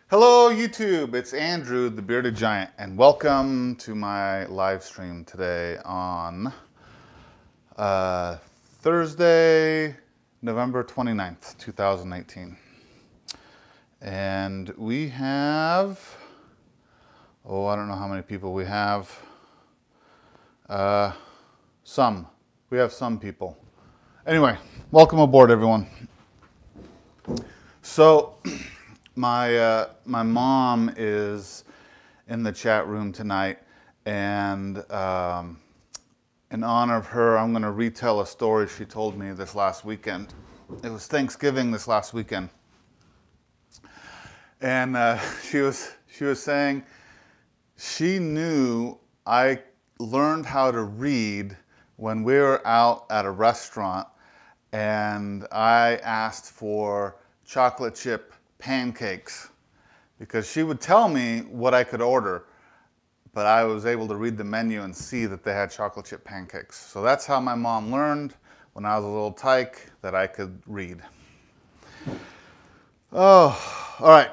Hello YouTube, it's Andrew the Bearded Giant and welcome to my live stream today on Thursday, November 29th, 2018. And we have, I don't know how many people we have. We have some people. Anyway, welcome aboard everyone. So, my mom is in the chat room tonight, and in honor of her, I'm going to retell a story she told me this last weekend. It was Thanksgiving this last weekend, and she was saying she knew I learned how to read when we were out at a restaurant, and I asked for chocolate chip pancakes because she would tell me what I could order, but I was able to read the menu and see that they had chocolate chip pancakes. So that's how my mom learned when I was a little tyke that I could read. Oh, all right.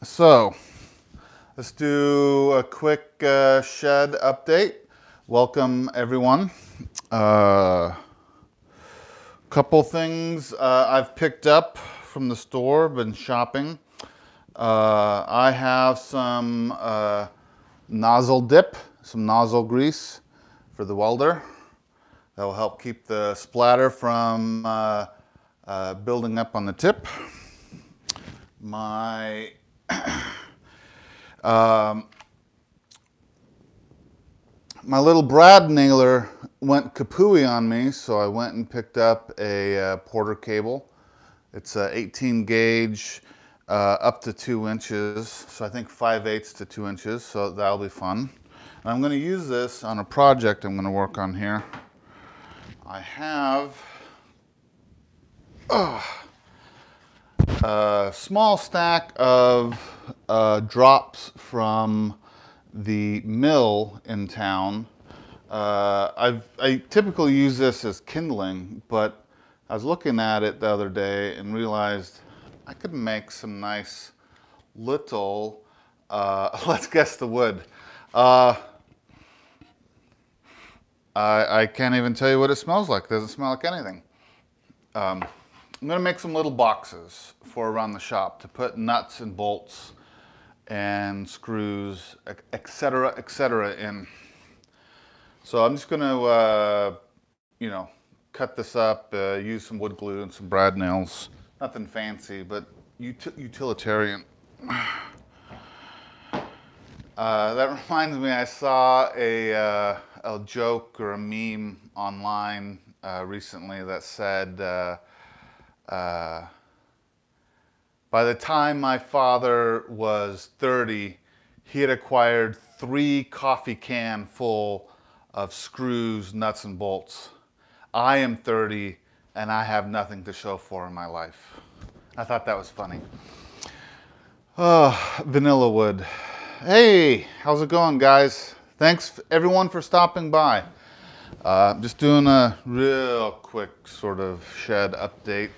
So let's do a quick shed update. Welcome everyone. Couple things I've picked up from the store, been shopping. I have some nozzle dip, some nozzle grease for the welder. That will help keep the splatter from building up on the tip. My my little brad nailer went kapooey on me, so I went and picked up a Porter cable. It's 18 gauge, up to 2 inches, so I think 5/8 to 2 inches, so that'll be fun. And I'm going to use this on a project I'm going to work on here. I have a small stack of drops from the mill in town. I typically use this as kindling, but I was looking at it the other day and realized I could make some nice little, let's guess the wood. I can't even tell you what it smells like. It doesn't smell like anything. I'm gonna make some little boxes for around the shop to put nuts and bolts and screws, etc., in. So I'm just gonna, cut this up, use some wood glue and some brad nails. Nothing fancy, but utilitarian. That reminds me, I saw a joke or a meme online recently that said, by the time my father was 30, he had acquired 3 coffee can full of screws, nuts, and bolts. I am 30 and I have nothing to show for in my life. I thought that was funny. Oh, vanilla wood. Hey, how's it going, guys? Thanks everyone for stopping by. Just doing a real quick sort of shed update.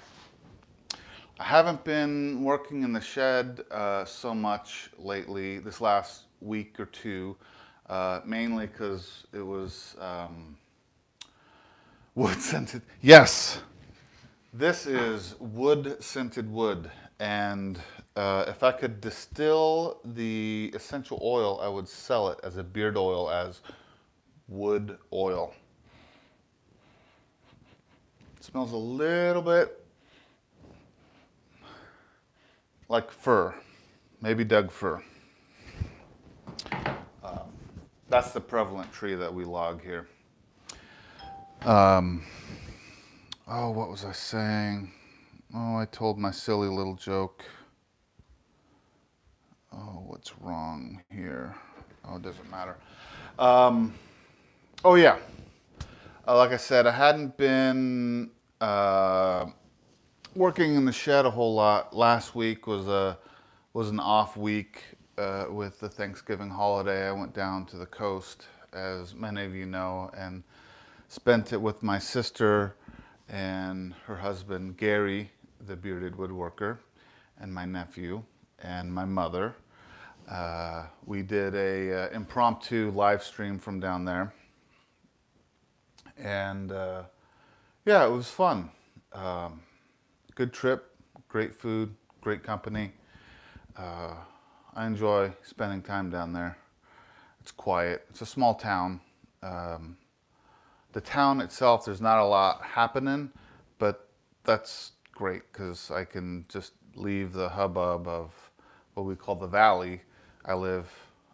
I haven't been working in the shed so much lately, this last week or two, mainly because it was wood scented. Yes, this is wood scented wood, and if I could distill the essential oil, I would sell it as a beard oil, as wood oil. It smells a little bit like fir, maybe Doug fir. That's the prevalent tree that we log here. Oh, what was I saying? Oh, I told my silly little joke. Oh, what's wrong here? Oh, it doesn't matter. Oh yeah, like I said, I hadn't been working in the shed a whole lot. Last week was an off week with the Thanksgiving holiday. I went down to the coast, as many of you know, and spent it with my sister and her husband Gary, the Bearded Woodworker, and my nephew. and my mother. We did a impromptu live stream from down there, and yeah, it was fun. Good trip, great food, great company. I enjoy spending time down there. It's quiet. It's a small town. The town itself, there's not a lot happening, but that's great because I can just leave the hubbub of what we call the valley. I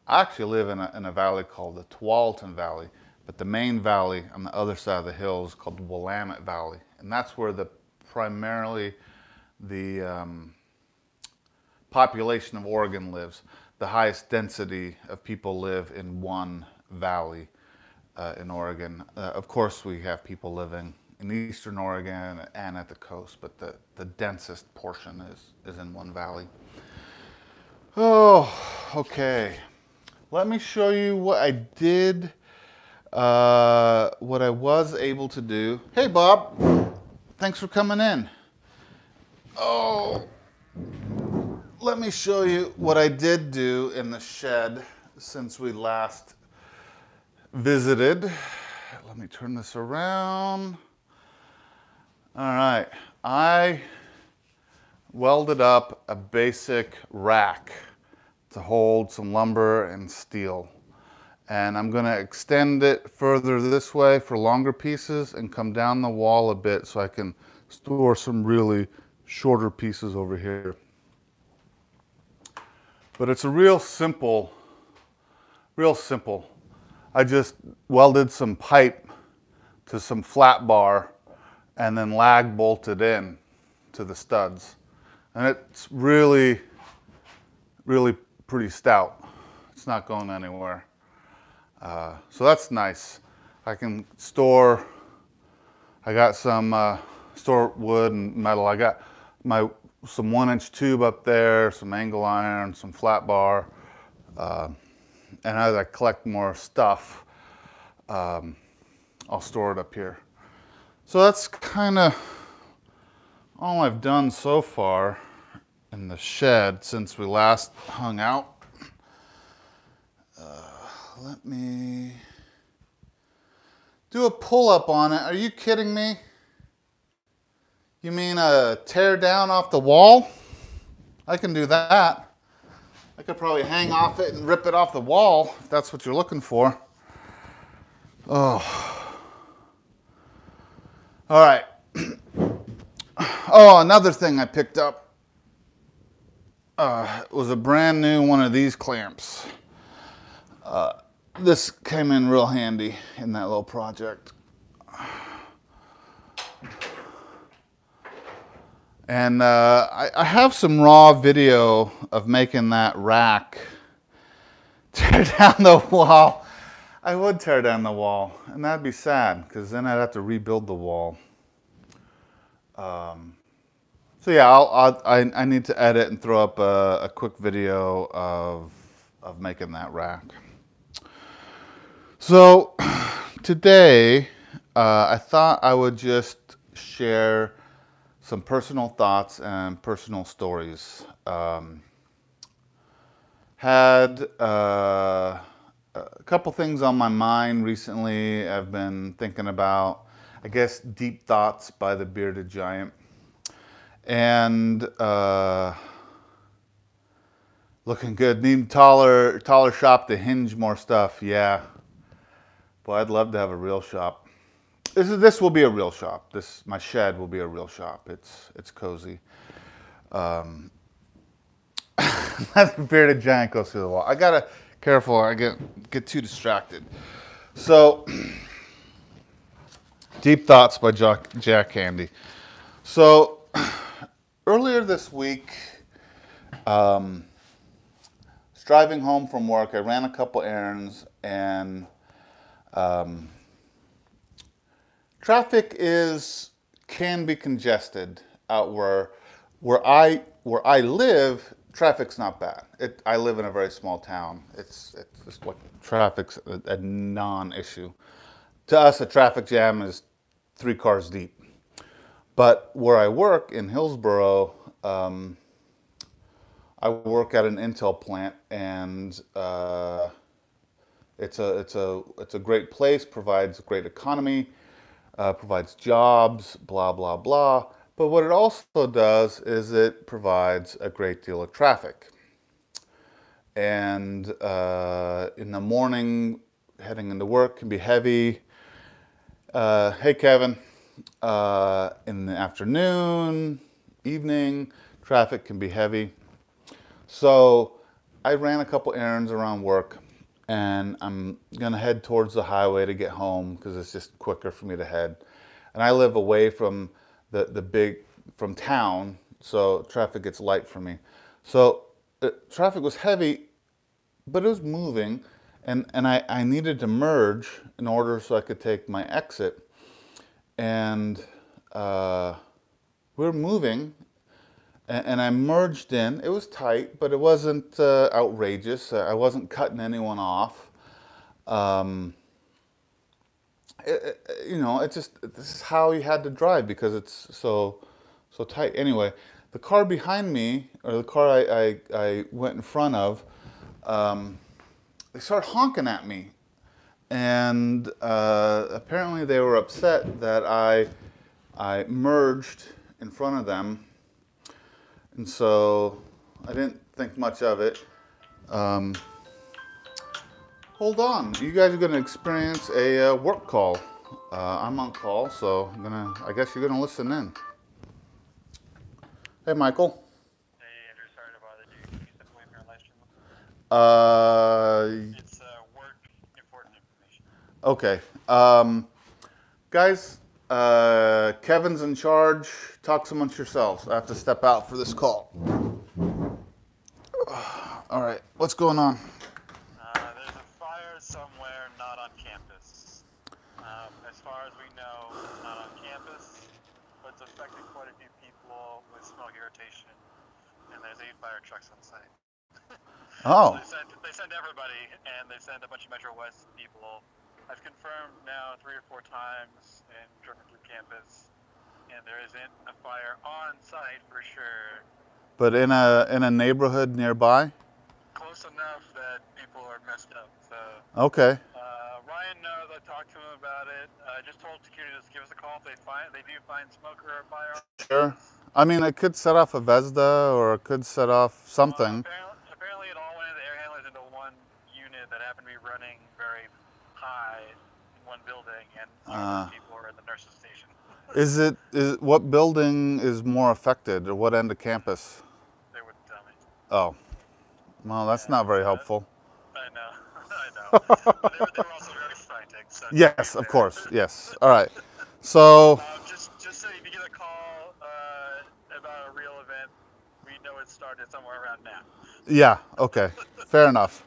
actually live in a valley called the Tualatin Valley, but the main valley on the other side of the hill is called the Willamette Valley, and that's where primarily the population of Oregon lives. The highest density of people live in one valley in Oregon. Of course, we have people living in eastern Oregon and at the coast, but the densest portion is in one valley. Oh, okay. Let me show you what I did, what I was able to do. Hey, Bob. Thanks for coming in. Oh, let me show you what I did do in the shed since we last visited. Let me turn this around. All right, I welded up a basic rack to hold some lumber and steel. And I'm gonna extend it further this way for longer pieces and come down the wall a bit so I can store some really shorter pieces over here. But it's a real simple. I just welded some pipe to some flat bar and then lag bolted in to the studs. And it's really pretty stout. It's not going anywhere. So that's nice. I can store, I got some store wood and metal. I got some 1-inch tube up there, some angle iron, some flat bar. And as I collect more stuff, I'll store it up here. So that's kind of all I've done so far in the shed since we last hung out. Let me do a pull-up on it. Are you kidding me? You mean a tear down off the wall? I can do that. I could probably hang off it and rip it off the wall if that's what you're looking for. Oh. All right. Oh, another thing I picked up was a brand new one of these clamps. This came in real handy in that little project. And I have some raw video of making that rack tear down the wall. I would tear down the wall, and that'd be sad because then I'd have to rebuild the wall. So yeah, I need to edit and throw up a quick video of making that rack. So today, I thought I would just share some personal thoughts and personal stories. Had a couple things on my mind recently. I've been thinking about, I guess, Deep Thoughts by the Bearded Giant. And looking good. Need taller shop to hinge more stuff. Yeah. Boy, I'd love to have a real shop. This will be a real shop. My shed will be a real shop. It's cozy. Bearded Giant goes through the wall. I gotta careful. I get too distracted. So, Deep Thoughts by Jack Handy. So, earlier this week, was driving home from work. I ran a couple errands and. Traffic can be congested out where I live. Traffic's not bad. I live in a very small town. It's just like traffic's a non-issue. To us, a traffic jam is 3 cars deep. But where I work in Hillsboro, I'm I work at an Intel plant, and it's a great place, provides a great economy, provides jobs, blah blah blah. But what it also does is it provides a great deal of traffic. And in the morning, heading into work can be heavy. Hey, Kevin. In the afternoon, evening, traffic can be heavy. So I ran a couple errands around work, and I'm gonna head towards the highway to get home because it's just quicker for me to head. And I live away from from town, so traffic gets light for me. So traffic was heavy, but it was moving, and I needed to merge in order so I could take my exit. And we were moving, and I merged in. It was tight, but it wasn't outrageous. I wasn't cutting anyone off. You know, it's just, this is how you had to drive because it's so tight. Anyway, the car behind me, or the car I went in front of, they started honking at me. And apparently they were upset that I merged in front of them. And so I didn't think much of it. Hold on, you guys are going to experience a work call. I'm on call, so I guess you're gonna listen in. Hey, Michael. Hey, Andrew, sorry to bother you. Can you step away from your live stream? It's work important information. Okay. Guys, Kevin's in charge. Talk amongst yourselves. I have to step out for this call. All right, what's going on? There's a fire somewhere not on campus. As far as we know, it's not on campus, but it's affected quite a few people with smoke irritation, and there's 8 fire trucks on site. Oh. So they send everybody, and they send a bunch of Metro West people. I've confirmed now 3 or 4 times and driven through campus, and there isn't a fire on site for sure. But in a neighborhood nearby? Close enough that people are messed up. So. Okay. Ryan knows. I talked to him about it. I just told security to give us a call if they do find smoke or a fire. Sure. I mean, it could set off a Vesda, or it could set off something. Apparently it all went into air handlers into one unit that happened to be running very high in one building, and people were at the nurse's station. What building is more affected, or what end of campus? They wouldn't tell me. Oh. Well, that's not very helpful. I know. But they were also very frantic. So yes, of course. Yes. All right. So. Just so if you get a call about a real event, we know it started somewhere around now. Yeah. Okay. Fair enough.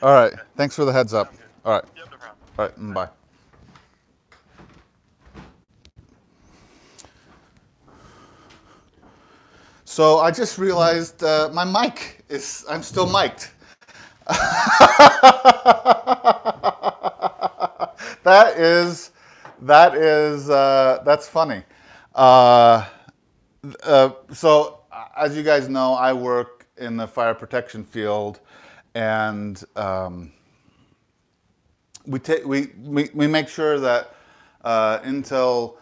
All right. Okay. Thanks for the heads up. All right. Yep, no problem. All right. Bye. So I just realized my mic is, I'm still mic'd. That's funny. So as you guys know, I work in the fire protection field, and we make sure that Intel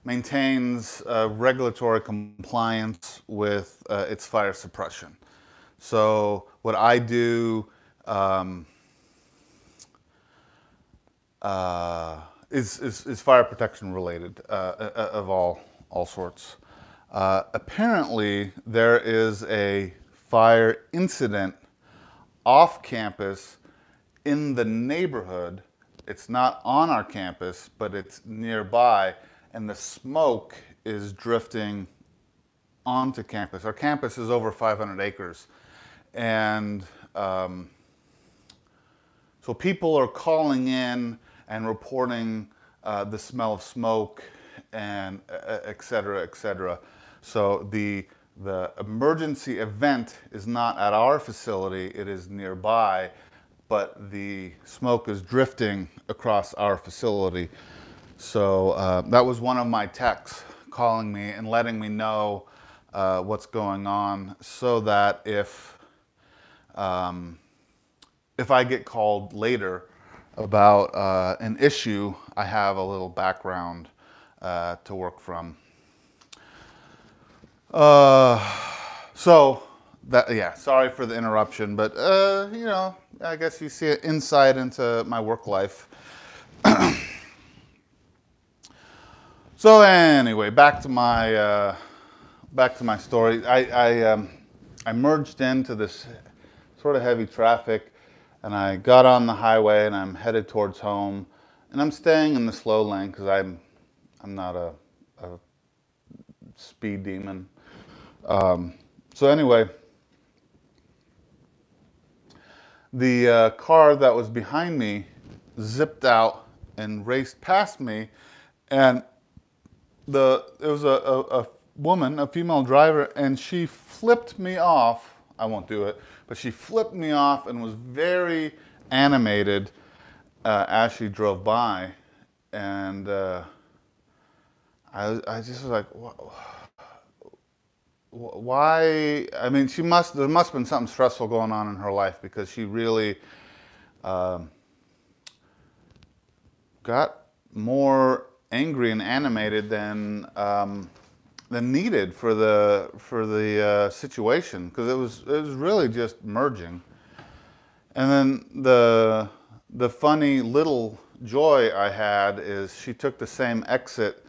maintains regulatory compliance with its fire suppression. So what I do is fire protection related of all sorts. Apparently, there is a fire incident off campus in the neighborhood. It's not on our campus, but it's nearby, and the smoke is drifting onto campus. Our campus is over 500 acres. And so people are calling in and reporting the smell of smoke, and et cetera, et cetera. So the emergency event is not at our facility, it is nearby, but the smoke is drifting across our facility. So that was one of my techs calling me and letting me know what's going on, so that if I get called later about an issue, I have a little background to work from. So that, yeah, sorry for the interruption, but you know, I guess you see an insight into my work life. So anyway, back to my story. I merged into this sort of heavy traffic, and I got on the highway, and I'm headed towards home, and I'm staying in the slow lane because I'm not a speed demon. So anyway, the car that was behind me zipped out and raced past me, and it was a woman, a female driver, and she flipped me off. I won't do it, but she flipped me off and was very animated as she drove by, and I just was like, why? I mean, there must have been something stressful going on in her life, because she really got more angry and animated than needed for the situation, because it was really just merging. And then the funny little joy I had is she took the same exit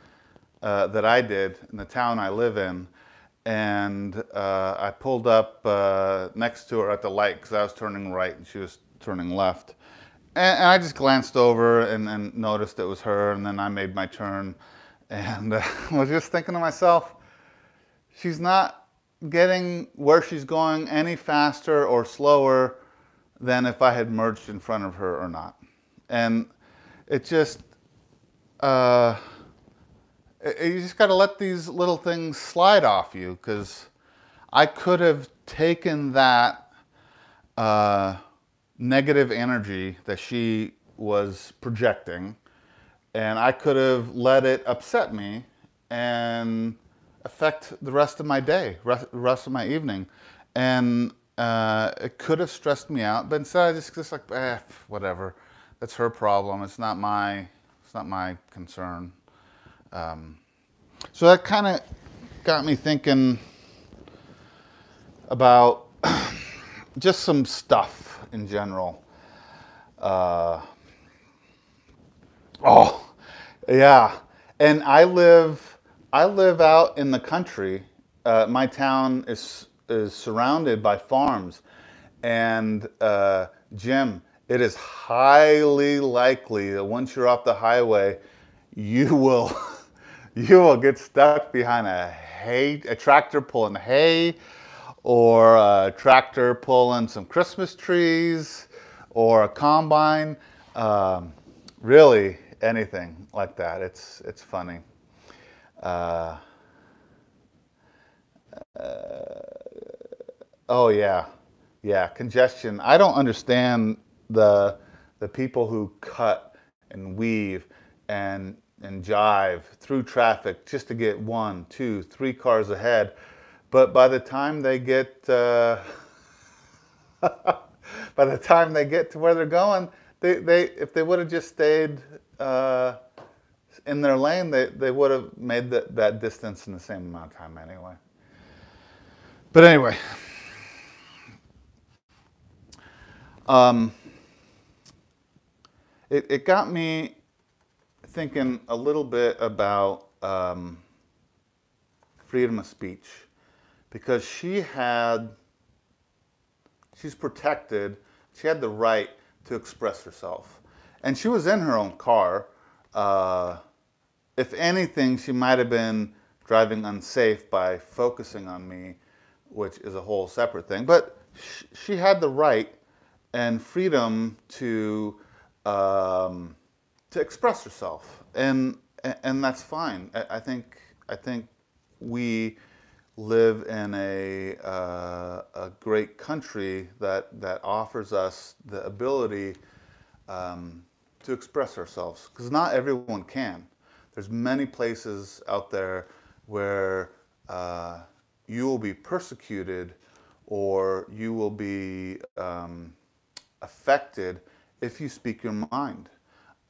that I did in the town I live in, and I pulled up next to her at the light because I was turning right and she was turning left. And I just glanced over and noticed it was her, and then I made my turn, and was just thinking to myself, she's not getting where she's going any faster or slower than if I had merged in front of her or not. And it just, you just got to let these little things slide off you, because I could have taken that negative energy that she was projecting, and I could have let it upset me and affect the rest of my day, rest of my evening, and it could have stressed me out. But instead, I just like, whatever. That's her problem. It's not my concern. So that kind of got me thinking about just some stuff in general. Oh, yeah. And I live out in the country. My town is surrounded by farms, and Jim, it is highly likely that once you're off the highway, you will get stuck behind a tractor pulling hay, or a tractor pulling some Christmas trees, or a combine. Really, anything like that. It's funny. Oh yeah, congestion. I don't understand the people who cut and weave and jive through traffic just to get 1, 2, 3 cars ahead. But by the time they get to where they're going, they if they would have just stayed in their lane, they would have made that distance in the same amount of time anyway. But anyway, it got me thinking a little bit about freedom of speech, because she's protected. She had the right to express herself, and she was in her own car. If anything, she might have been driving unsafe by focusing on me, which is a whole separate thing. But she had the right and freedom to express herself, and that's fine. I think we live in a great country that offers us the ability to express ourselves, because not everyone can. There's many places out there where you will be persecuted or you will be affected if you speak your mind.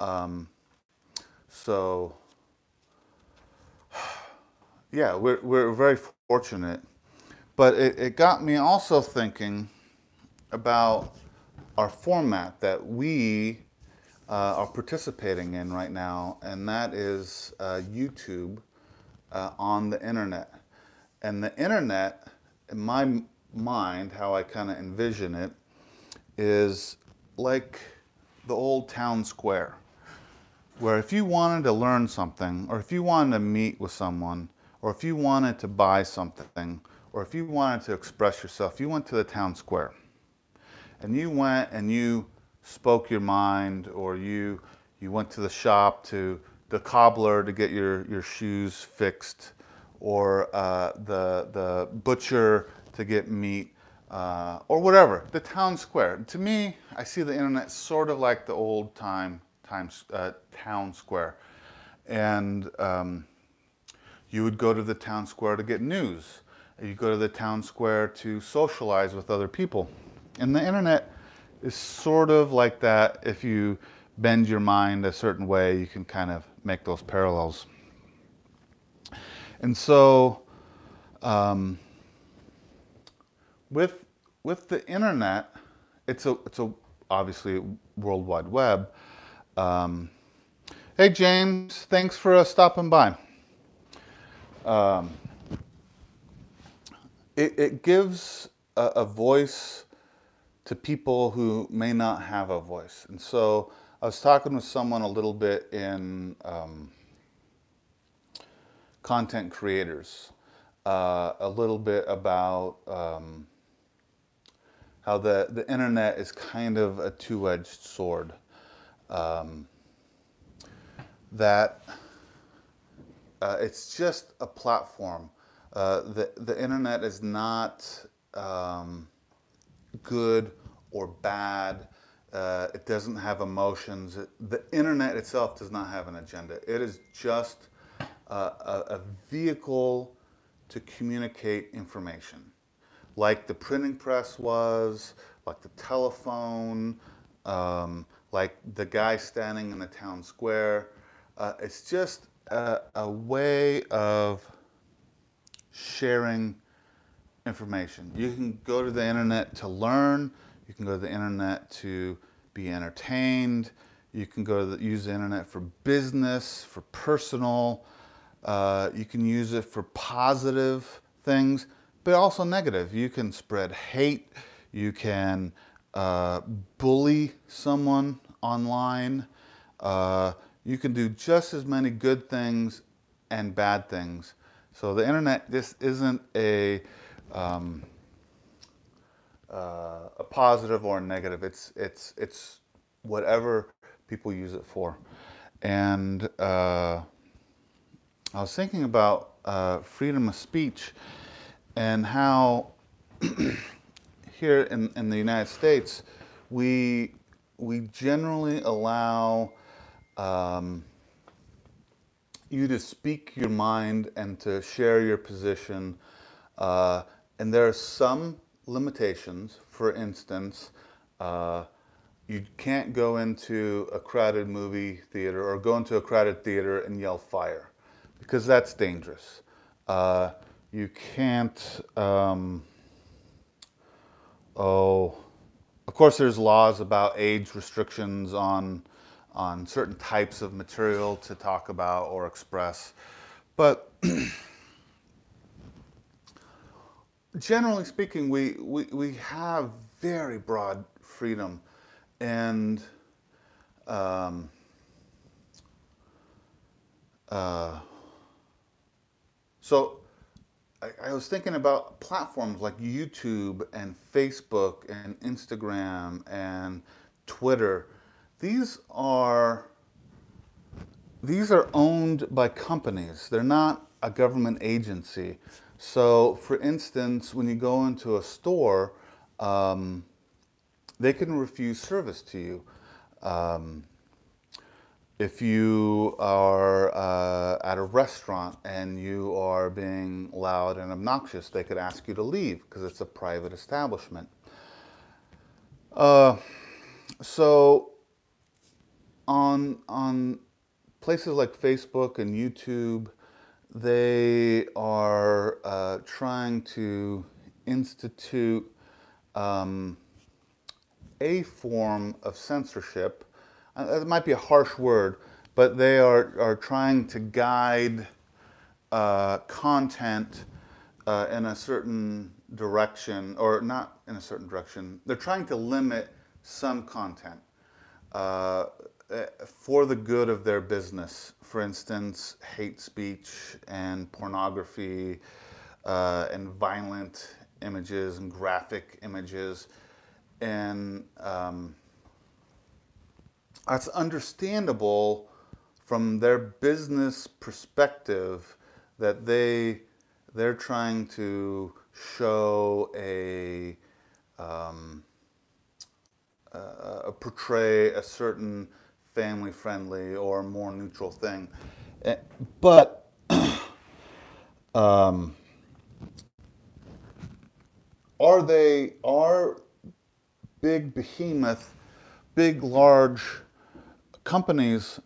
Um, so, yeah, we're very fortunate. But it got me also thinking about our format that we are participating in right now, and that is YouTube on the internet. And the internet, in my mind, how I kind of envision it, is like the old town square, where if you wanted to learn something, or if you wanted to meet with someone, or if you wanted to buy something, or if you wanted to express yourself, you went to the town square. And you went and you spoke your mind, or you went to the shop, to the cobbler to get your shoes fixed, or the butcher to get meat, or whatever. The town square. To me, I see the internet sort of like the old town square, and you would go to the town square to get news. You go to the town square to socialize with other people. And the internet is sort of like that. If you bend your mind a certain way, you can kind of make those parallels. And so, with the internet, it's a obviously World Wide Web. Hey James, thanks for stopping by. It gives a voice to people who may not have a voice. And so I was talking with someone a little bit in content creators, a little bit about how the internet is kind of a two-edged sword. That it's just a platform. The internet is not good or bad. It doesn't have emotions. The internet itself does not have an agenda. It is just a vehicle to communicate information, like the printing press was, like the telephone, like the guy standing in the town square. It's just a way of sharing information. You can go to the internet to learn. You can go to the internet to be entertained. You can go to use the internet for business, for personal. You can use it for positive things, but also negative. You can spread hate. You can bully someone online. You can do just as many good things and bad things. So the internet just isn't a positive or a negative. It's whatever people use it for. And I was thinking about freedom of speech and how here in the United States we generally allow you to speak your mind and to share your position. And there are some limitations. For instance, you can't go into a crowded movie theater or go into a crowded theater and yell fire, because that's dangerous. You can't, of course there's laws about age restrictions on certain types of material to talk about or express. But generally speaking, we have very broad freedom. And so I was thinking about platforms like YouTube and Facebook and Instagram and Twitter. These are owned by companies. They're not a government agency. So, for instance, when you go into a store, they can refuse service to you. if you are at a restaurant and you are being loud and obnoxious, they could ask you to leave because it's a private establishment. So on places like Facebook and YouTube, they are trying to institute a form of censorship. It might be a harsh word, but they are trying to guide content in a certain direction, or not in a certain direction. They're trying to limit some content uh, for the good of their business. For instance, hate speech and pornography and violent images and graphic images. And that's understandable from their business perspective, that they're trying to show portray a certain family-friendly or more neutral thing. But are big behemoth, big large companies,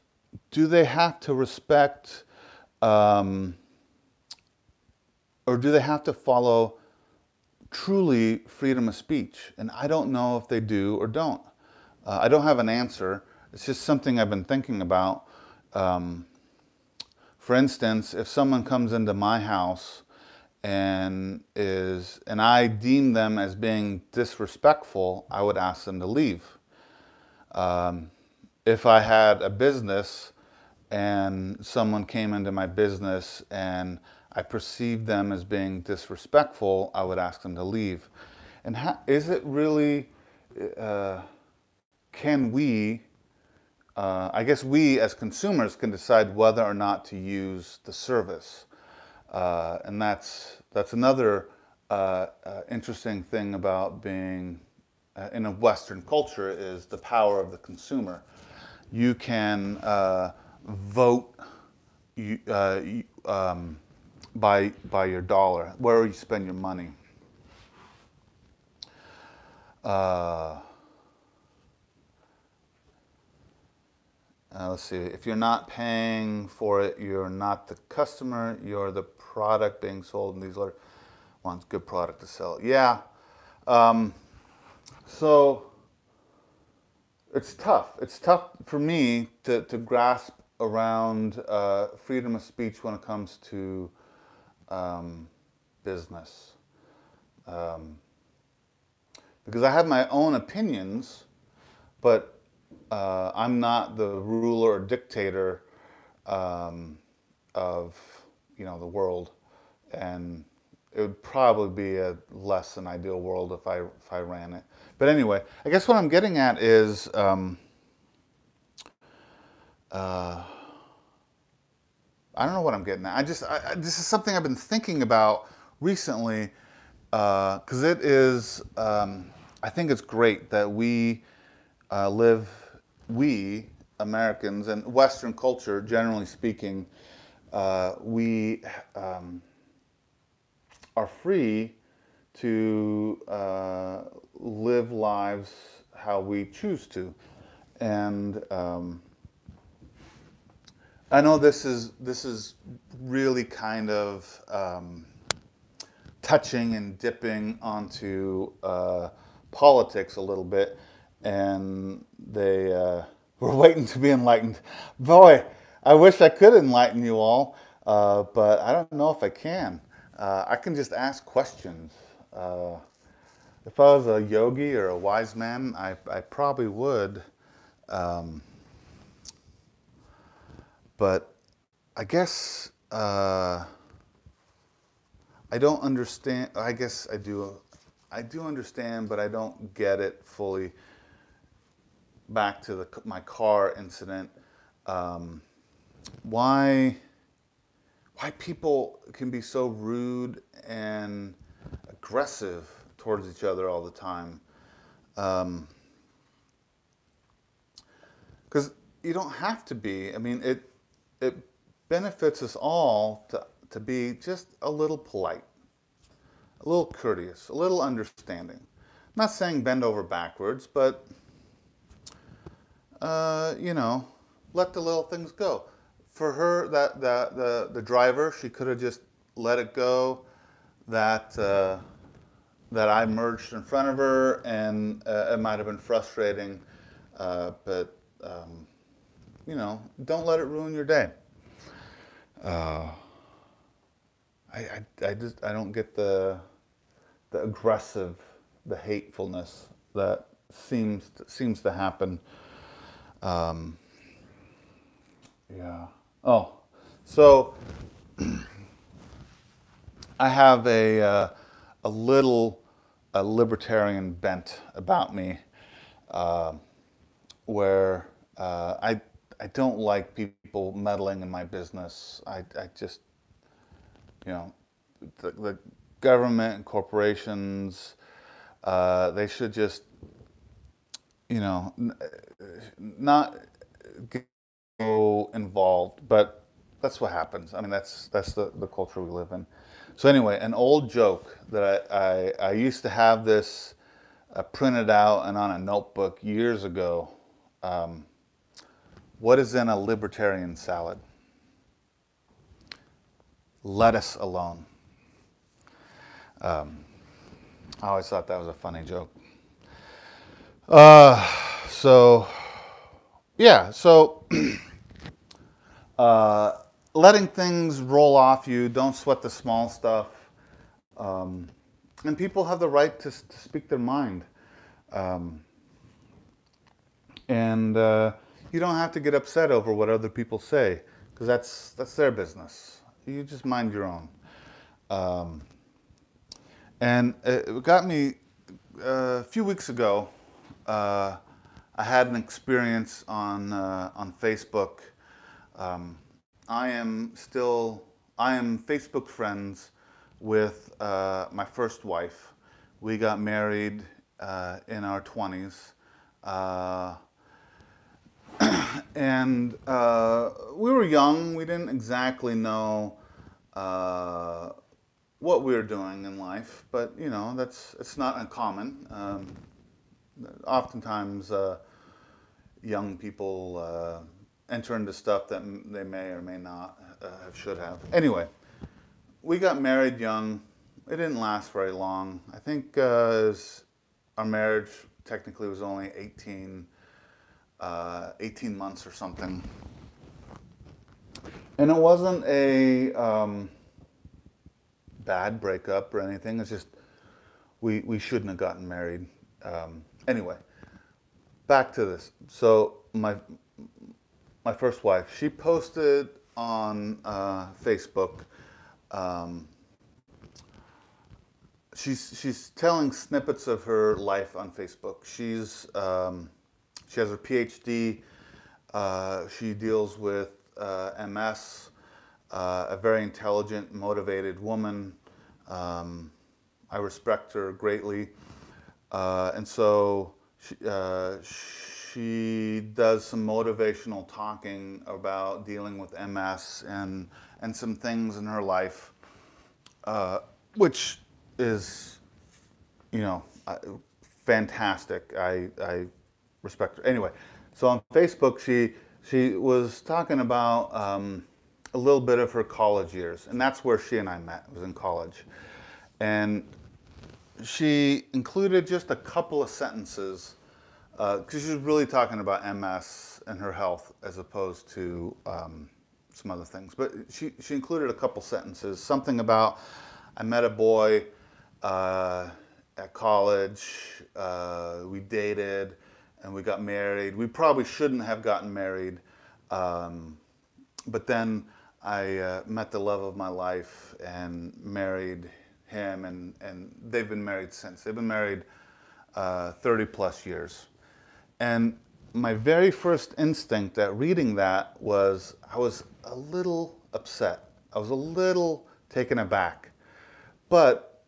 do they have to respect or do they have to follow truly freedom of speech? And I don't know if they do or don't. I don't have an answer. It's just something I've been thinking about. For instance, if someone comes into my house and I deem them as being disrespectful, I would ask them to leave. If I had a business and someone came into my business and I perceived them as being disrespectful, I would ask them to leave. And is it really, can we, I guess we as consumers can decide whether or not to use the service. And that's another interesting thing about being in a Western culture, is the power of the consumer. You can vote by your dollar, where you spend your money. Let's see, if you're not paying for it, you're not the customer, you're the product being sold. And these are one's good product to sell. Yeah. So it's tough. It's tough for me to grasp around freedom of speech when it comes to business. Because I have my own opinions, but I'm not the ruler or dictator of the world, and it would probably be a less than ideal world if I ran it. But anyway, I guess what I'm getting at is I don't know what I'm getting at. This is something I've been thinking about recently, because it is. I think it's great that we Americans and Western culture, generally speaking, we are free to live lives how we choose to, and I know this is really kind of touching and dipping onto politics a little bit, and they were waiting to be enlightened. Boy, I wish I could enlighten you all, but I don't know if I can. I can just ask questions. If I was a yogi or a wise man, I probably would. But I guess I don't understand. I guess I do. I do understand, but I don't get it fully. Back to my car incident. Why people can be so rude and aggressive towards each other all the time? Because you don't have to be. I mean, it benefits us all to be just a little polite, a little courteous, a little understanding. I'm not saying bend over backwards, but you know, let the little things go. For her, the driver, she could have just let it go. That that I merged in front of her, and it might have been frustrating, but you know, don't let it ruin your day. Uh, I don't get the aggressive, the hatefulness that seems to happen. Um, yeah. Oh, so I have a little a libertarian bent about me, uh, where I don't like people meddling in my business. I just, you know, the government and corporations, they should just, you know, not go involved. But that's what happens. I mean, that's the culture we live in. So anyway, an old joke that I used to have this printed out and on a notebook years ago. Um, what is in a libertarian salad? Lettuce alone. Um, I always thought that was a funny joke. Uh, so, yeah, so uh, letting things roll off you, don't sweat the small stuff. Um, and people have the right to speak their mind. Um, and you don't have to get upset over what other people say, because that's their business. You just mind your own. Um, and it got me a few weeks ago. I had an experience on Facebook. Um, I am Facebook friends with my first wife. We got married in our 20s. And we were young. We didn't exactly know what we were doing in life, but you know, it's not uncommon. Oftentimes, young people enter into stuff that they may or may not should have. Anyway, we got married young. It didn't last very long. I think our marriage technically was only 18 months or something. And it wasn't a bad breakup or anything. It's just we shouldn't have gotten married. Anyway, back to this. So my first wife, she posted on Facebook. She's telling snippets of her life on Facebook. She has her PhD. She deals with MS. A very intelligent, motivated woman. I respect her greatly, and so she does some motivational talking about dealing with MS and some things in her life, which is, you know, fantastic. I respect her. Anyway, so on Facebook, she was talking about a little bit of her college years, and that's where she and I met. It was in college, and she included just a couple of sentences because she was really talking about MS and her health as opposed to some other things. But she included a couple sentences, something about, I met a boy at college, we dated, and we got married. We probably shouldn't have gotten married, but then I met the love of my life and married him, and they've been married since. They've been married 30 plus years. And my very first instinct at reading that was I was a little upset. I was a little taken aback. But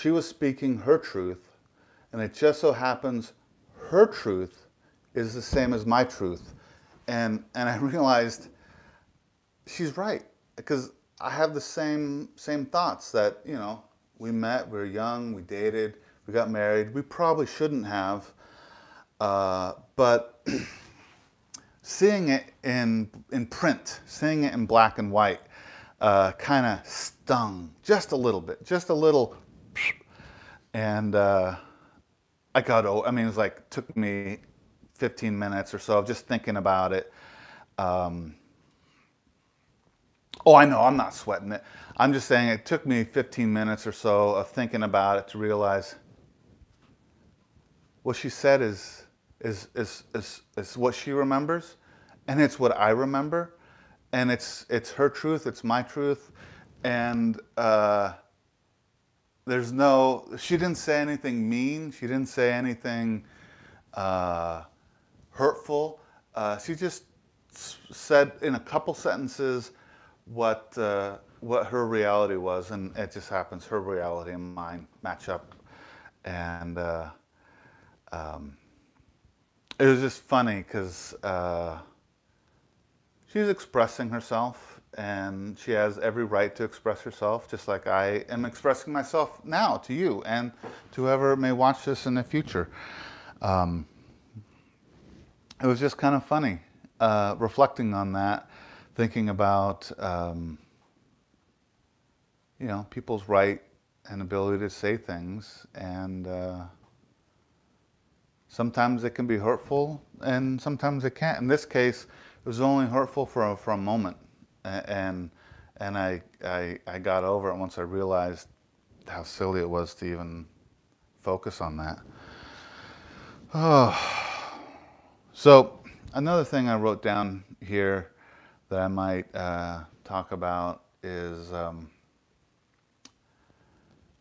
she was speaking her truth, and it just so happens her truth is the same as my truth. and I realized she's right, because I have the same thoughts that, you know, we met, we were young, we dated, we got married. We probably shouldn't have, but seeing it in print, seeing it in black and white, kind of stung just a little bit, just a little, and I got, I mean, it was like, took me 15 minutes or so of just thinking about it. Oh, I know, I'm not sweating it. I'm just saying it took me 15 minutes or so of thinking about it to realize what she said is what she remembers, and it's what I remember, and it's her truth, it's my truth, and there's no, she didn't say anything mean, she didn't say anything hurtful. She just said in a couple sentences what her reality was, and it just happens her reality and mine match up, and it was just funny because she's expressing herself, and she has every right to express herself, just like I am expressing myself now to you and to whoever may watch this in the future. It was just kind of funny, reflecting on that, thinking about you know, people's right and ability to say things, and sometimes it can be hurtful, and sometimes it can't. In this case, it was only hurtful for a moment, and I got over it once I realized how silly it was to even focus on that. Oh. So another thing I wrote down here that I might talk about is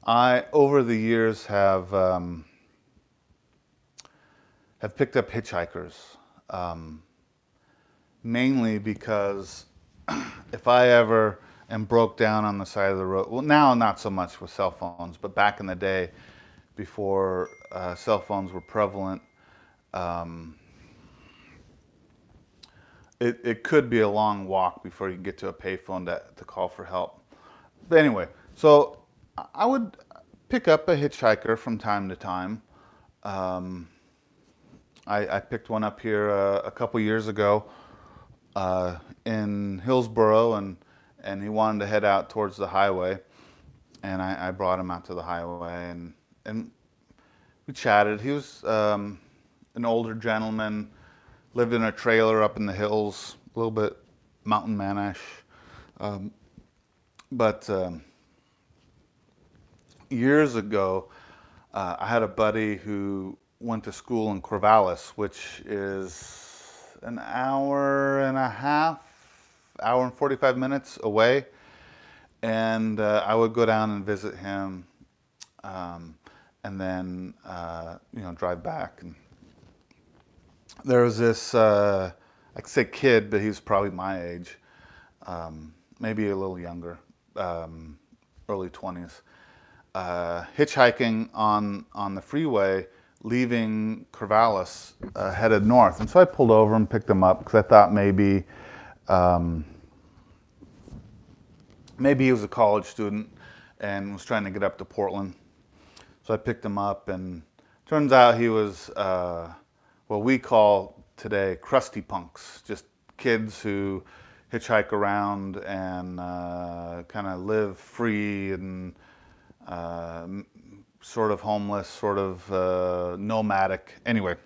I, over the years, have picked up hitchhikers, mainly because if I ever am broke down on the side of the road, well, now not so much with cell phones, but back in the day, before cell phones were prevalent, it could be a long walk before you get to a payphone to call for help. But anyway, so I would pick up a hitchhiker from time to time. I picked one up here a couple years ago in Hillsboro, and he wanted to head out towards the highway, and I brought him out to the highway, and we chatted. He was an older gentleman, lived in a trailer up in the hills, a little bit mountain man-ish. But years ago, I had a buddy who went to school in Corvallis, which is an hour and a half, hour and 45 minutes away. And I would go down and visit him, and then you know, drive back. And there was this, I could say kid, but he was probably my age, maybe a little younger, early 20s, hitchhiking on the freeway, leaving Corvallis, headed north. And so I pulled over and picked him up because I thought maybe maybe he was a college student and was trying to get up to Portland. So I picked him up, and turns out he was what we call today crusty punks, just kids who hitchhike around and kind of live free and sort of homeless, sort of nomadic. Anyway,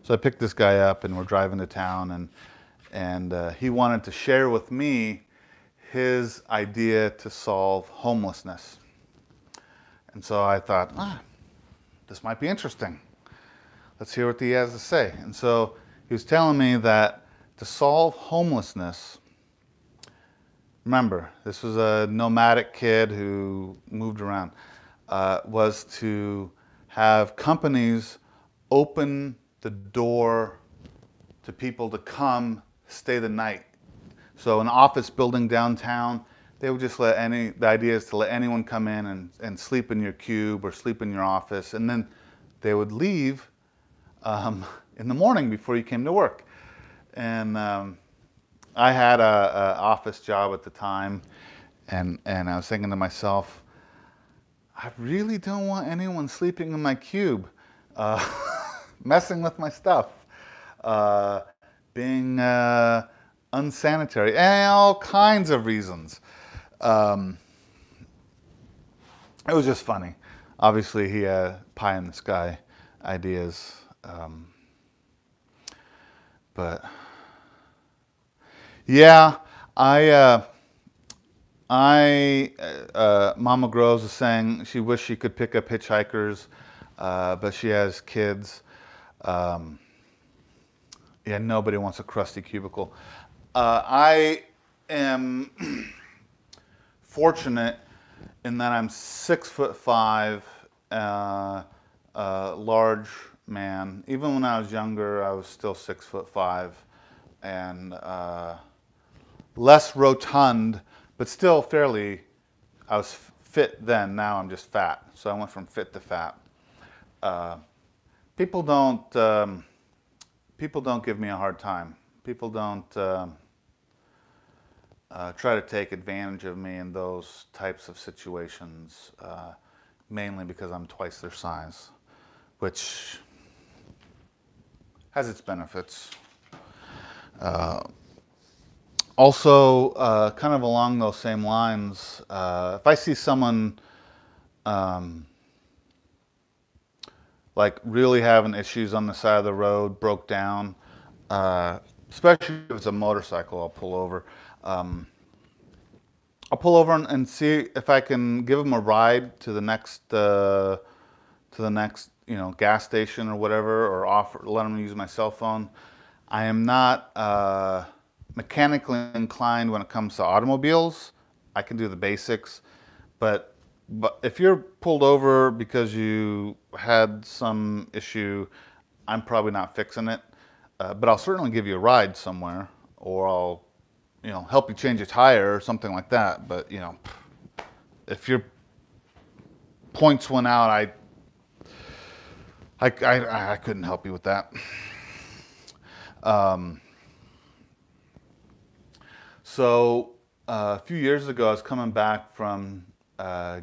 so I picked this guy up, and we're driving to town, and he wanted to share with me his idea to solve homelessness. And so I thought, this might be interesting. Let's hear what he has to say. And so he was telling me that to solve homelessness, remember, this was a nomadic kid who moved around, was to have companies open the door to people to come stay the night. So an office building downtown, they would just the idea is to let anyone come in and sleep in your cube or sleep in your office, and then they would leave in the morning before you came to work. And I had a office job at the time, and I was thinking to myself, I really don't want anyone sleeping in my cube, uh, messing with my stuff, uh, being unsanitary, and all kinds of reasons. Um, it was just funny. Obviously, he had pie in the sky ideas, but yeah, I. Mama Groves is saying she wished she could pick up hitchhikers, but she has kids. Um, yeah, nobody wants a crusty cubicle. I am fortunate in that I'm 6'5", large man. Even when I was younger, I was still 6'5", and less rotund, but still fairly. I was fit then. Now I'm just fat. So I went from fit to fat. Uh, people don't. People don't give me a hard time. People don't try to take advantage of me in those types of situations. Mainly because I'm twice their size, which has its benefits. Also, kind of along those same lines, if I see someone like really having issues on the side of the road, broke down, especially if it's a motorcycle, I'll pull over. I'll pull over and see if I can give them a ride to the next gas station or whatever, or let them use my cell phone. I am not mechanically inclined when it comes to automobiles. I can do the basics, but if you're pulled over because you had some issue, I'm probably not fixing it. But I'll certainly give you a ride somewhere, or I'll help you change a tire or something like that. But if your points went out, I couldn't help you with that. So a few years ago, I was coming back from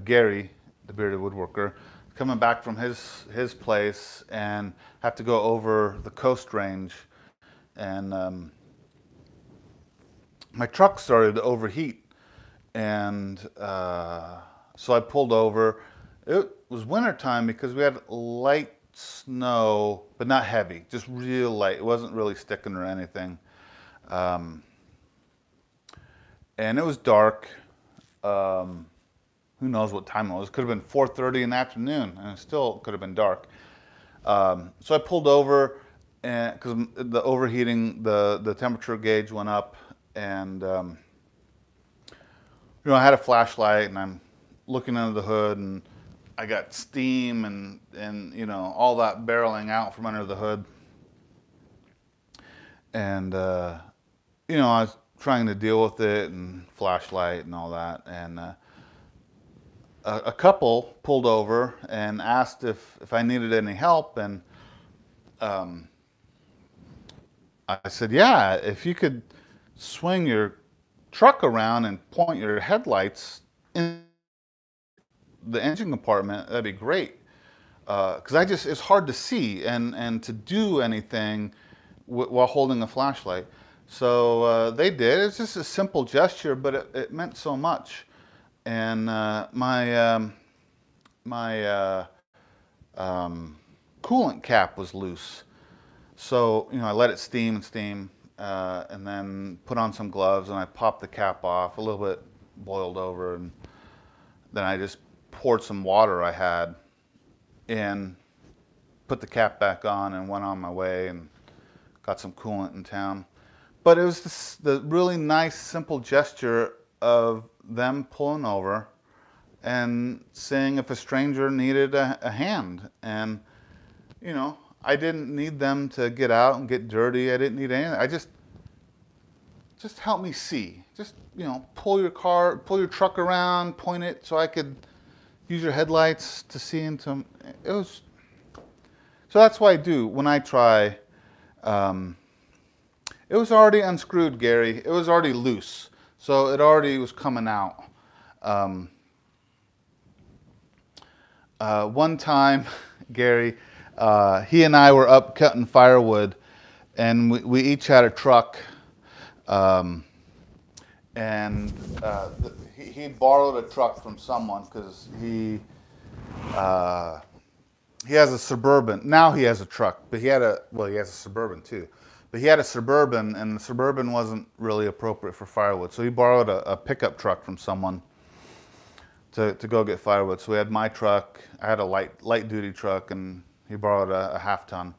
Gary, the Bearded Woodworker, coming back from his place, and have to go over the Coast Range, and my truck started to overheat, and so I pulled over. It was wintertime because we had light snow, but not heavy, just real light. It wasn't really sticking or anything. And it was dark. Who knows what time it was? It could have been 4:30 in the afternoon, and it still could have been dark. So I pulled over, and because the overheating, the temperature gauge went up, and I had a flashlight, and I'm looking under the hood, and I got steam and all that barreling out from under the hood, and I was trying to deal with it, and flashlight and all that, and a couple pulled over and asked if I needed any help, and I said, yeah, if you could swing your truck around and point your headlights in the engine compartment, that'd be great. Because it's hard to see and to do anything while holding a flashlight. So they did. It's just a simple gesture, but it meant so much. And my coolant cap was loose. So I let it steam and steam, and then put on some gloves, and I popped the cap off, a little bit boiled over, and then I just poured some water I had in, put the cap back on, and went on my way, and got some coolant in town. But it was the really nice, simple gesture of them pulling over and seeing if a stranger needed a hand. And, I didn't need them to get out and get dirty. I didn't need anything. I just help me see. Just, pull your truck around, point it so I could use your headlights to see into it. Was, so that's what I do when I try. It was already unscrewed, Gary. It was already loose. So it already was coming out. One time, Gary, he and I were up cutting firewood, and we each had a truck. And he borrowed a truck from someone because he has a Suburban. Now he has a truck, but he has a Suburban too. But he had a Suburban, and the Suburban wasn't really appropriate for firewood. So he borrowed a pickup truck from someone to go get firewood. So we had my truck. I had a light duty truck, and he borrowed a half ton.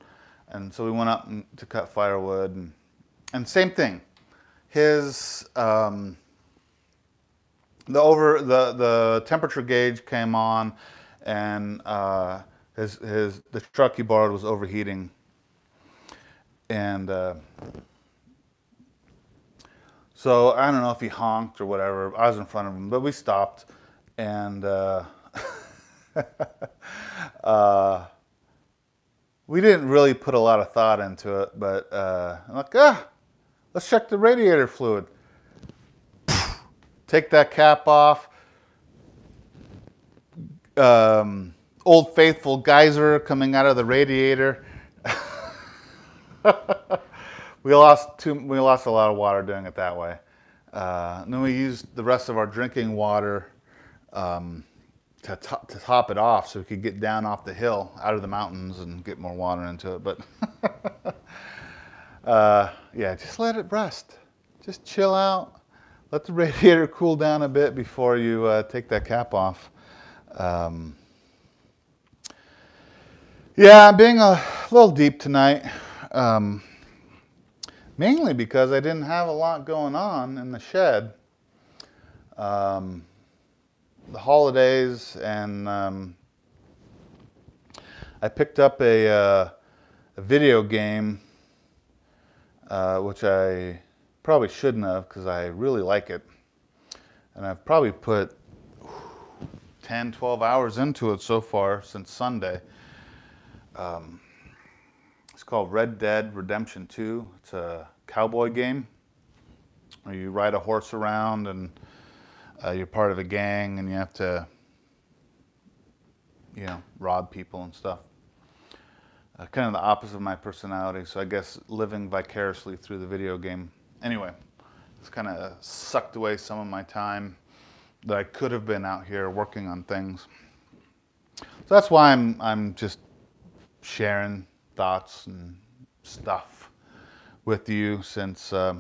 And so we went up to cut firewood, and same thing. His the temperature gauge came on, and the truck he borrowed was overheating, and so I don't know if he honked or whatever. I was in front of him, but we stopped, and we didn't really put a lot of thought into it. But I'm like, let's check the radiator fluid. Take that cap off. Old faithful geyser coming out of the radiator. We lost a lot of water doing it that way. And then we used the rest of our drinking water to top it off, so we could get down off the hill, out of the mountains, and get more water into it. But yeah, just let it rest. Just chill out. Let the radiator cool down a bit before you take that cap off. Yeah, I'm being a little deep tonight. Mainly because I didn't have a lot going on in the shed. The holidays, and I picked up a video game, which I probably shouldn't have because I really like it. And I've probably put 10, 12 hours into it so far since Sunday. It's called Red Dead Redemption 2. It's a cowboy game where you ride a horse around, and you're part of a gang, and you have to, rob people and stuff. Kind of the opposite of my personality, so I guess living vicariously through the video game. Anyway, it's kind of sucked away some of my time that I could have been out here working on things. So that's why I'm just sharing thoughts and stuff with you, since I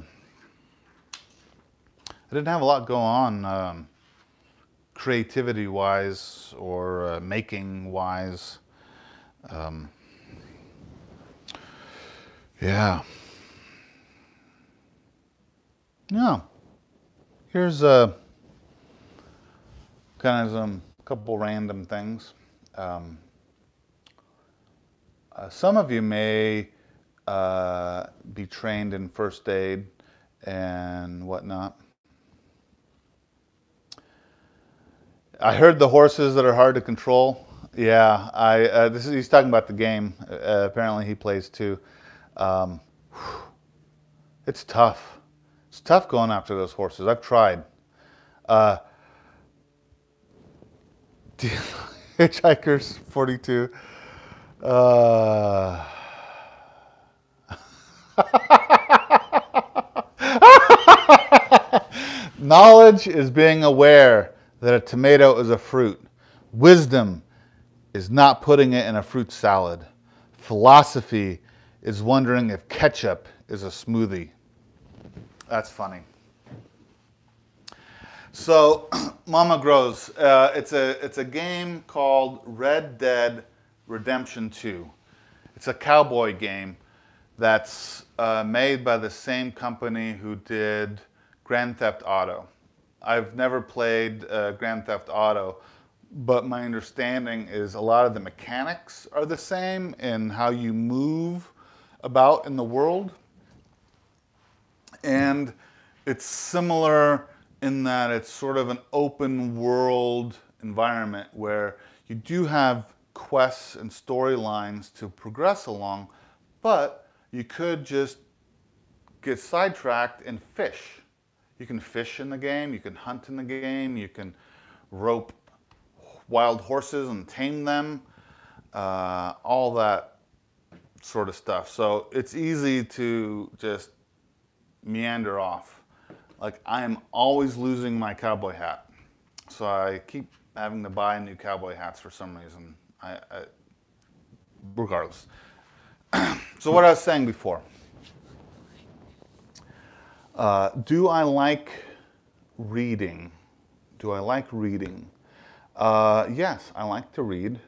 didn't have a lot going on creativity wise or making wise. Yeah. Here's kind of a couple random things. Some of you may be trained in first aid and whatnot. I heard the horses that are hard to control. Yeah, he's talking about the game. Apparently he plays too. It's tough. It's tough going after those horses. I've tried. Hitchhikers 42. Knowledge is being aware that a tomato is a fruit. Wisdom is not putting it in a fruit salad. Philosophy is wondering if ketchup is a smoothie. That's funny. So, Mama Grows, it's a game called Red Dead Redemption 2. It's a cowboy game that's made by the same company who did Grand Theft Auto. I've never played Grand Theft Auto, but my understanding is a lot of the mechanics are the same in how you move about in the world. And it's similar in that it's sort of an open world environment where you do have quests and storylines to progress along, but you could just get sidetracked and fish. You can fish in the game, you can hunt in the game, you can rope wild horses and tame them, all that sort of stuff. So it's easy to just meander off. Like, I am always losing my cowboy hat. So I keep having to buy new cowboy hats for some reason. Regardless. So what I was saying before. Do I like reading? Do I like reading? Yes, I like to read.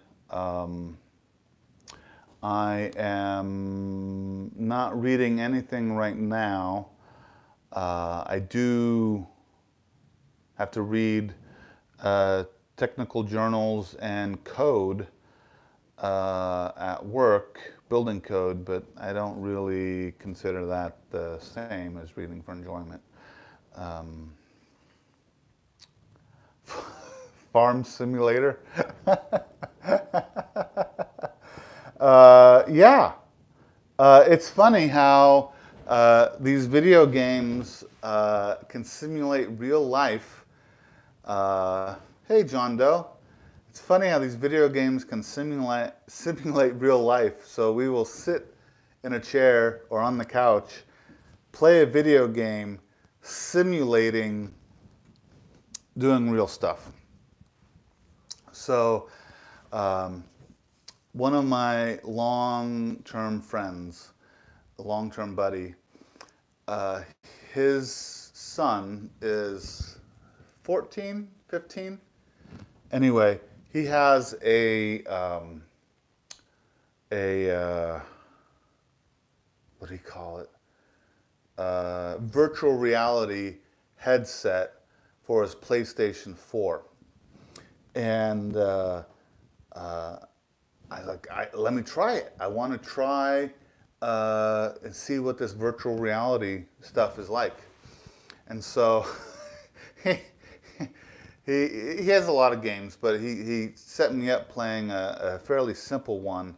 I am not reading anything right now. I do have to read technical journals and code at work, building code, but I don't really consider that the same as reading for enjoyment. Farm Simulator. Yeah. It's funny how these video games can simulate real life. Hey, John Doe. It's funny how these video games can simulate real life. So we will sit in a chair or on the couch, play a video game, simulating doing real stuff. So one of my long-term friends, a long-term buddy, his son is 14, 15. Anyway, he has a what do you call it? Virtual reality headset for his PlayStation 4. And let me try it. I want to try and see what this virtual reality stuff is like. And so he has a lot of games, but he set me up playing a fairly simple one,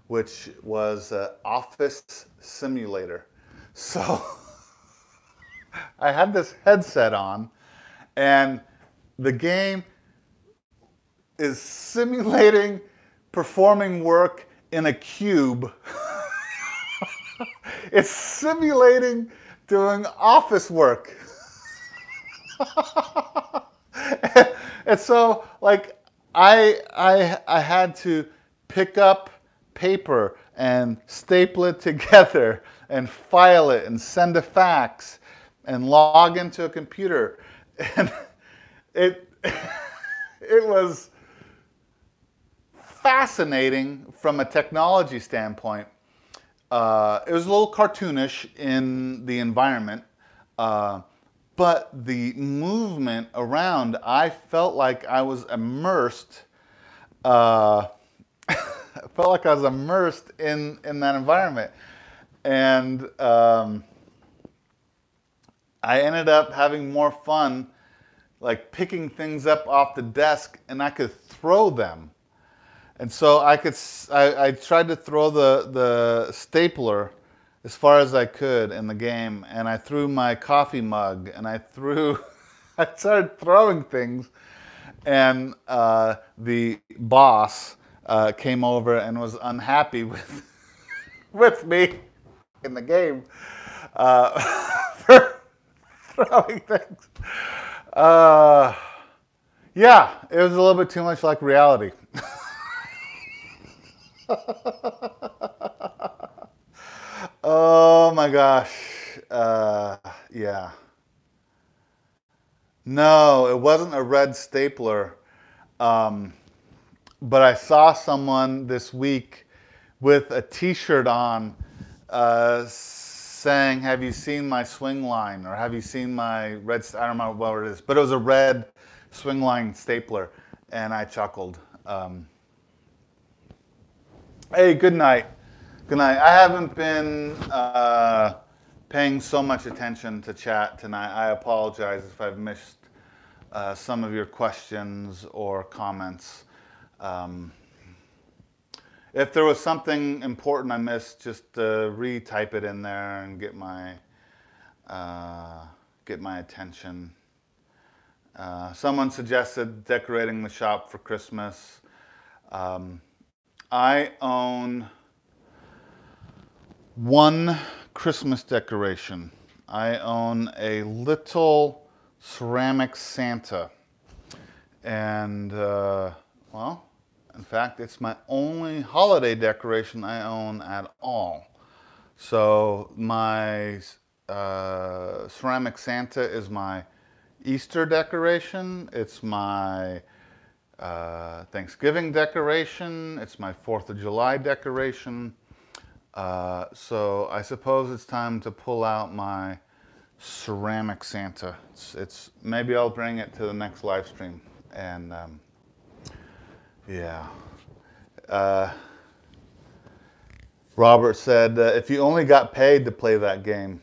which was Office Simulator. So I had this headset on, and the game is simulating performing work in a cube. It's simulating doing office work. And so, like, I had to pick up paper and staple it together and file it and send a fax and log into a computer. And it was fascinating from a technology standpoint. It was a little cartoonish in the environment, but the movement around, I felt like I was immersed. I felt like I was immersed in that environment, and I ended up having more fun, like picking things up off the desk, and I could throw them. And so I tried to throw the stapler as far as I could in the game, and I threw my coffee mug, and I started throwing things, and the boss came over and was unhappy with me in the game for throwing things. Yeah, it was a little bit too much like reality. Oh my gosh. Yeah. No, it wasn't a red stapler. But I saw someone this week with a t-shirt on saying, "Have you seen my swing line?" or "Have you seen my red," I don't know what it is, but it was a red swing line stapler, and I chuckled. Hey, good night. Good night. I haven't been paying so much attention to chat tonight. I apologize if I've missed some of your questions or comments. If there was something important I missed, just retype it in there and get my get my attention. Someone suggested decorating the shop for Christmas. I own one Christmas decoration. I own a little ceramic Santa. And, well, in fact, it's my only holiday decoration I own at all. So my ceramic Santa is my Easter decoration. It's my Thanksgiving decoration. It's my 4th of July decoration. So I suppose it's time to pull out my ceramic Santa. It's maybe I'll bring it to the next live stream. And yeah. Robert said, if you only got paid to play that game.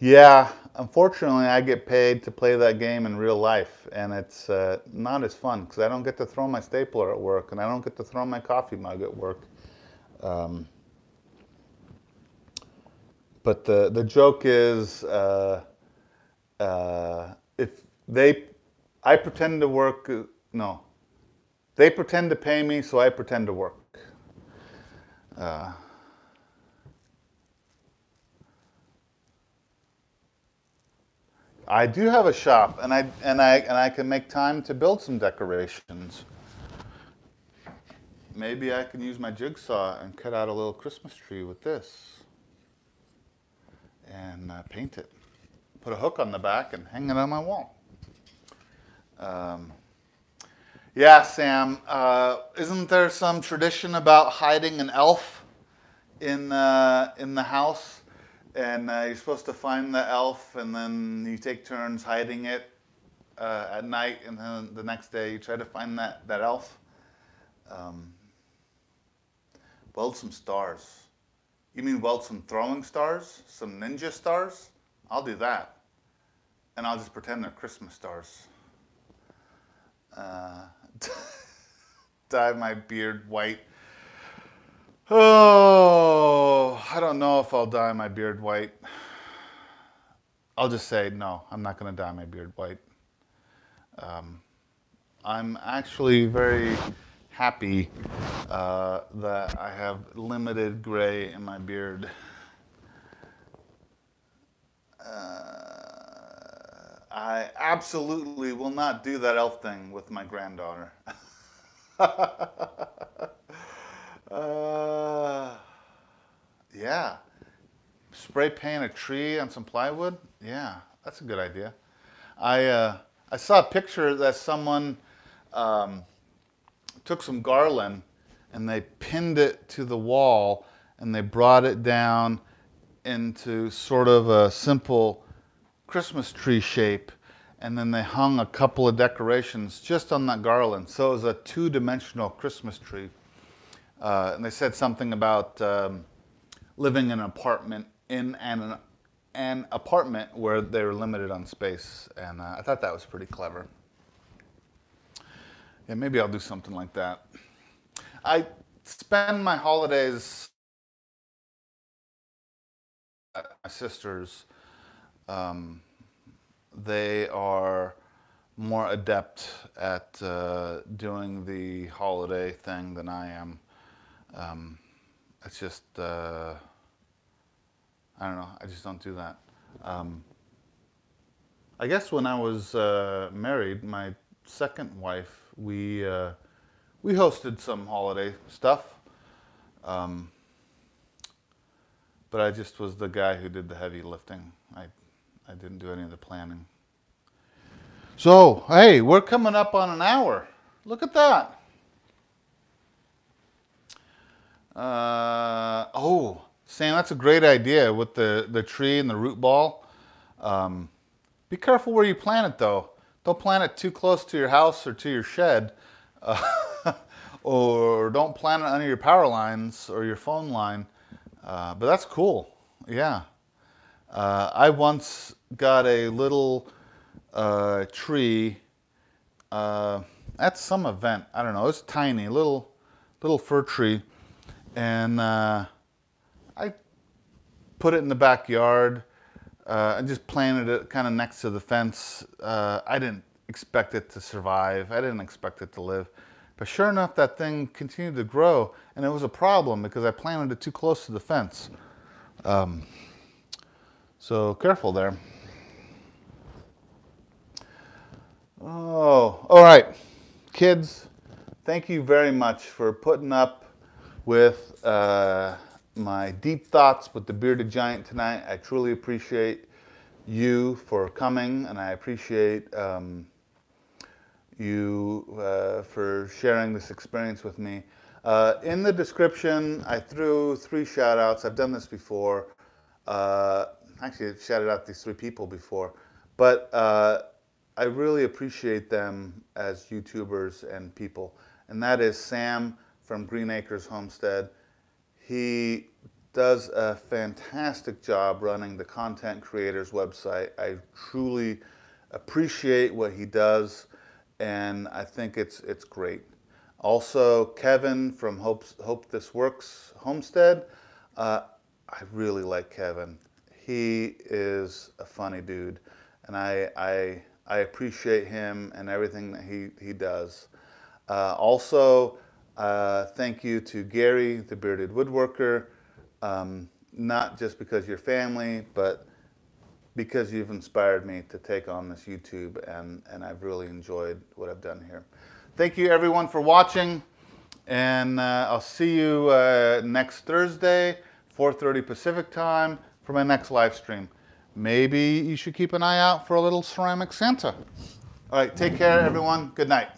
Yeah, unfortunately, I get paid to play that game in real life, and it's not as fun because I don't get to throw my stapler at work, and I don't get to throw my coffee mug at work. But the joke is, I pretend to work. No, they pretend to pay me, so I pretend to work. I do have a shop, and I can make time to build some decorations. Maybe I can use my jigsaw and cut out a little Christmas tree with this, and paint it. Put a hook on the back and hang it on my wall. Yeah, Sam. Isn't there some tradition about hiding an elf in the house? And you're supposed to find the elf, and then you take turns hiding it at night, and then the next day you try to find that elf. Weld some stars. You mean weld some throwing stars? Some ninja stars? I'll do that. And I'll just pretend they're Christmas stars. Dye my beard white. Oh, I don't know if I'll dye my beard white. I'll just say no, I'm not going to dye my beard white. I'm actually very happy that I have limited gray in my beard. I absolutely will not do that elf thing with my granddaughter. Yeah. Spray paint a tree on some plywood? Yeah, that's a good idea. I saw a picture that someone took some garland and they pinned it to the wall and they brought it down into sort of a simple Christmas tree shape, and then they hung a couple of decorations just on that garland. So it was a two-dimensional Christmas tree. And they said something about living in an apartment an apartment where they were limited on space, and I thought that was pretty clever. Yeah, maybe I'll do something like that. I spend my holidays at my sister's. They are more adept at doing the holiday thing than I am. It's just, I don't know, I just don't do that. I guess when I was married, my second wife, we hosted some holiday stuff. But I just was the guy who did the heavy lifting. I didn't do any of the planning. So, hey, we're coming up on an hour. Look at that. Oh, Sam, that's a great idea with the tree and the root ball. Be careful where you plant it, though. Don't plant it too close to your house or to your shed. Or don't plant it under your power lines or your phone line. But that's cool. Yeah. I once got a little tree at some event. I don't know. It's tiny, little fir tree. And I put it in the backyard. I just planted it kind of next to the fence. I didn't expect it to survive. I didn't expect it to live. But sure enough, that thing continued to grow, and it was a problem because I planted it too close to the fence. So careful there. Oh, all right. Kids, thank you very much for putting up with my deep thoughts with the Bearded Giant tonight. I truly appreciate you for coming, and I appreciate you for sharing this experience with me. In the description, I threw 3 shout outs. I've done this before. Actually, I've shouted out these 3 people before, but I really appreciate them as YouTubers and people. And that is Sam from Green Acres Homestead. He does a fantastic job running the Content Creators website. I truly appreciate what he does, and I think it's great. Also, Kevin from Hope This Works Homestead. I really like Kevin. He is a funny dude, and I appreciate him and everything that he does. Also, thank you to Gary, the Bearded Woodworker, not just because you're family, but because you've inspired me to take on this YouTube, and I've really enjoyed what I've done here. Thank you everyone for watching, and I'll see you next Thursday, 4:30 Pacific time, for my next live stream. Maybe you should keep an eye out for a little ceramic Santa. All right, take care everyone. Good night.